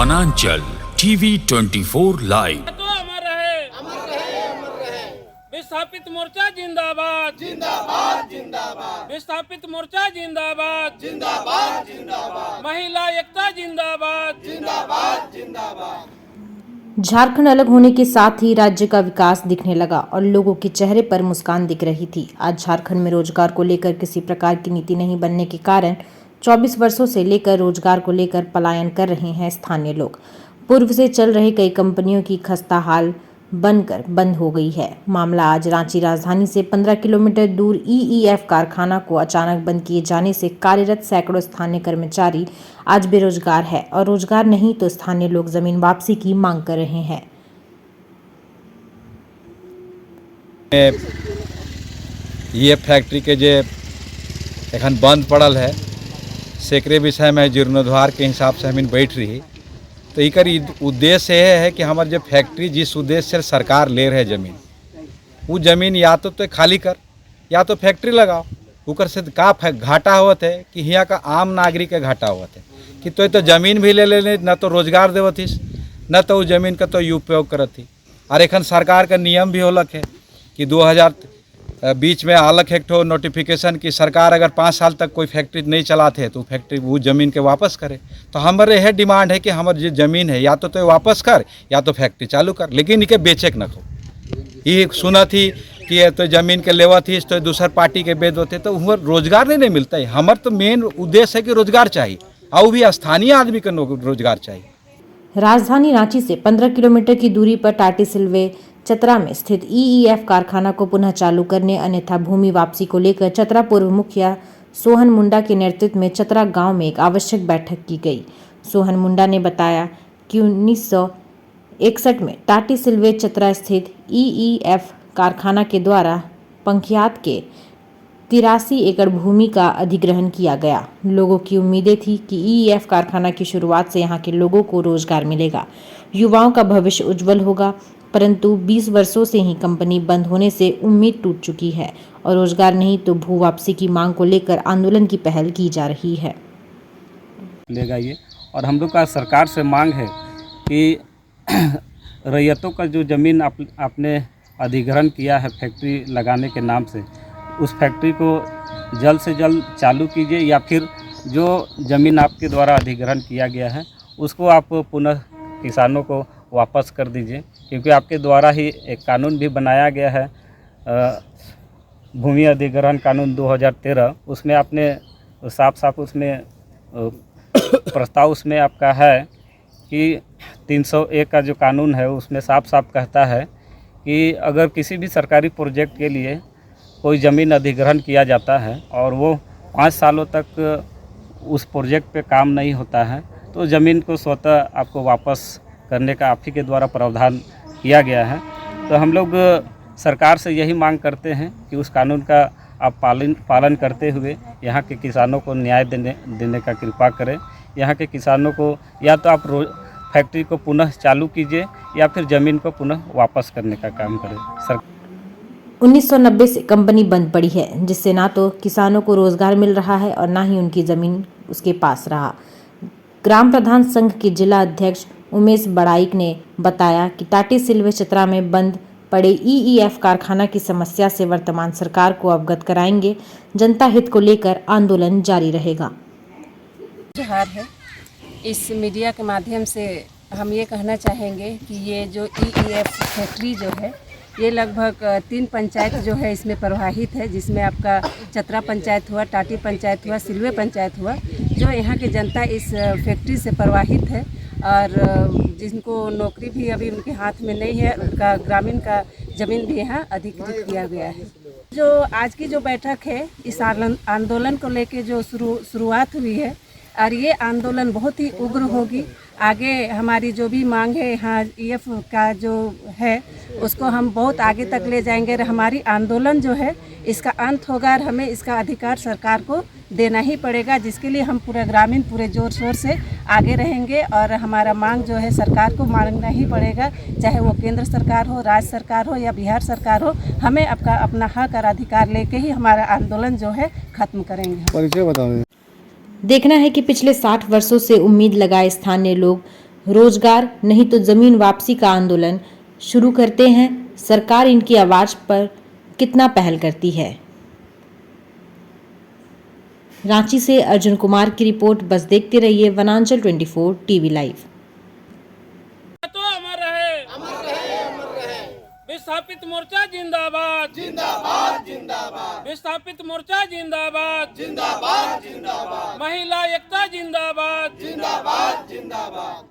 वनांचल TV 24 live. तो अमर रहे। विस्थापित मोर्चा जिंदाबाद जिंदाबाद जिंदाबाद। विस्थापित मोर्चा जिंदाबाद जिंदाबाद जिंदाबाद। महिला एकता जिंदाबाद जिंदाबाद जिंदाबाद। झारखंड अलग होने के साथ ही राज्य का विकास दिखने लगा और लोगों के चेहरे पर मुस्कान दिख रही थी। आज झारखंड में रोजगार को लेकर किसी प्रकार की नीति नहीं बनने के कारण 24 वर्षों से लेकर रोजगार को लेकर पलायन कर रहे हैं स्थानीय लोग। पूर्व से चल रहे कई कंपनियों की खस्ता हाल बनकर बंद हो गई है। मामला आज रांची राजधानी से 15 किलोमीटर दूर ईईएफ कारखाना को अचानक बंद किए जाने से कार्यरत सैकड़ों स्थानीय कर्मचारी आज बेरोजगार है और रोजगार नहीं तो स्थानीय लोग जमीन वापसी की मांग कर रहे हैं। ये फैक्ट्री के जे एखन बंद पड़ल है सेकरे विषय में जीर्णोद्धार के हिसाब से हमें बैठ रही तो इकर उद्देश्य यह है कि हमारे जो फैक्ट्री जिस उद्देश्य से सरकार ले रहे जमीन वो जमीन या तो खाली कर या तो फैक्ट्री लगाओ। उकर से का घाटा होता है कि यहाँ का आम नागरिक के घाटा होता है कि तो जमीन भी ले लेने न तो रोजगार देवतीस न तो वो जमीन का तो उपयोग करती। और एखन सरकार का नियम भी होलक है कि 2020 में आलक एक ठो नोटिफिकेशन की सरकार अगर 5 साल तक कोई फैक्ट्री नहीं चलाते तो फैक्ट्री वो ज़मीन के वापस करे। तो हमारे यह डिमांड है कि हमारी जो ज़मीन है या तो वापस कर या तो फैक्ट्री चालू कर, लेकिन इनके बेचे न हो। ये सुना थी कि तो ज़मीन के लेवा थी तो दूसर पार्टी के बेच होते तो वहाँ रोजगार नहीं मिलता है। हमार तो मेन उद्देश्य है कि रोजगार चाहिए और भी स्थानीय आदमी को रोजगार चाहिए। राजधानी रांची से 15 किलोमीटर की दूरी पर टाटीसिलवे चतरा में स्थित ईईएफ कारखाना को पुनः चालू करने अन्यथा भूमि वापसी को लेकर चतरा पूर्व मुखिया सोहन मुंडा के नेतृत्व में चतरा गांव में एक आवश्यक बैठक की गई। सोहन मुंडा ने बताया कि 1961 में टाटीसिलवे चतरा स्थित ईईएफ कारखाना के द्वारा पंखियात के 83 एकड़ भूमि का अधिग्रहण किया गया। लोगों की उम्मीदें थी कि ईईएफ कारखाना की शुरुआत से यहां के लोगों को रोजगार मिलेगा, युवाओं का भविष्य उज्जवल होगा, परंतु 20 वर्षों से ही कंपनी बंद होने से उम्मीद टूट चुकी है और रोजगार नहीं तो भू वापसी की मांग को लेकर आंदोलन की पहल की जा रही है। लेगा ये और हम लोग का सरकार से मांग है कि रैयतों का जो ज़मीन आपने अधिग्रहण किया है फैक्ट्री लगाने के नाम से, उस फैक्ट्री को जल्द से जल्द चालू कीजिए या फिर जो ज़मीन आपके द्वारा अधिग्रहण किया गया है उसको आप पुनः किसानों को वापस कर दीजिए, क्योंकि आपके द्वारा ही एक कानून भी बनाया गया है भूमि अधिग्रहण कानून 2013। उसमें आपने साफ उसमें प्रस्ताव उसमें आपका है कि 301 का जो कानून है उसमें साफ कहता है कि अगर किसी भी सरकारी प्रोजेक्ट के लिए कोई ज़मीन अधिग्रहण किया जाता है और वो 5 सालों तक उस प्रोजेक्ट पे काम नहीं होता है तो ज़मीन को स्वतः आपको वापस करने का आप ही के द्वारा प्रावधान किया गया है। तो हम लोग सरकार से यही मांग करते हैं कि उस कानून का आप पालन करते हुए यहाँ के किसानों को न्याय देने का कृपा करें। यहाँ के किसानों को या तो आप फैक्ट्री को पुनः चालू कीजिए या फिर ज़मीन को पुनः वापस करने का काम करें। 1990 से कंपनी बंद पड़ी है, जिससे ना तो किसानों को रोजगार मिल रहा है और ना ही उनकी जमीन उसके पास रहा। ग्राम प्रधान संघ के जिला अध्यक्ष उमेश बड़ाइक ने बताया कि टाटीसिलवे चतरा में बंद पड़े ईईएफ कारखाना की समस्या से वर्तमान सरकार को अवगत कराएंगे। जनता हित को लेकर आंदोलन जारी रहेगा। जोहार है। इस मीडिया के माध्यम से हम ये कहना चाहेंगे कि ये जो ईईएफ फैक्ट्री जो है ये लगभग 3 पंचायत जो है इसमें प्रवाहित है, जिसमें आपका चतरा पंचायत हुआ, टाटी पंचायत हुआ, सिलवे पंचायत हुआ। जो यहाँ की जनता इस फैक्ट्री से प्रवाहित है और जिनको नौकरी भी अभी उनके हाथ में नहीं है, उनका ग्रामीण का ज़मीन भी यहाँ अधिकृत किया गया है। जो आज की जो बैठक है इस आंदोलन को लेके जो शुरुआत हुई है और ये आंदोलन बहुत ही उग्र होगी। आगे हमारी जो भी मांग है यहाँ ईएफ का जो है उसको हम बहुत आगे तक ले जाएंगे और हमारी आंदोलन जो है इसका अंत होगा और हमें इसका अधिकार सरकार को देना ही पड़ेगा, जिसके लिए हम पूरे ग्रामीण पूरे जोर शोर से आगे रहेंगे और हमारा मांग जो है सरकार को मांगना ही पड़ेगा, चाहे वो केंद्र सरकार हो, राज्य सरकार हो या बिहार सरकार हो। हमें अपना हक और अधिकार लेके ही हमारा आंदोलन जो है खत्म करेंगे। देखना है कि पिछले 60 वर्षों से उम्मीद लगाए स्थानीय लोग रोजगार नहीं तो जमीन वापसी का आंदोलन शुरू करते हैं। सरकार इनकी आवाज पर कितना पहल करती है। रांची से अर्जुन कुमार की रिपोर्ट। बस देखते रहिए वनांचल 24 टीवी लाइव। तो अमर रहे, अमर रहे, अमर रहे। विस्थापित मोर्चा जिंदाबाद, जिंदाबाद, जिंदाबाद। विस्थापित मोर्चा जिंदाबाद, जिंदाबाद, जिंदाबाद। महिला एकता जिंदाबाद, जिंदाबाद, जिंदाबाद।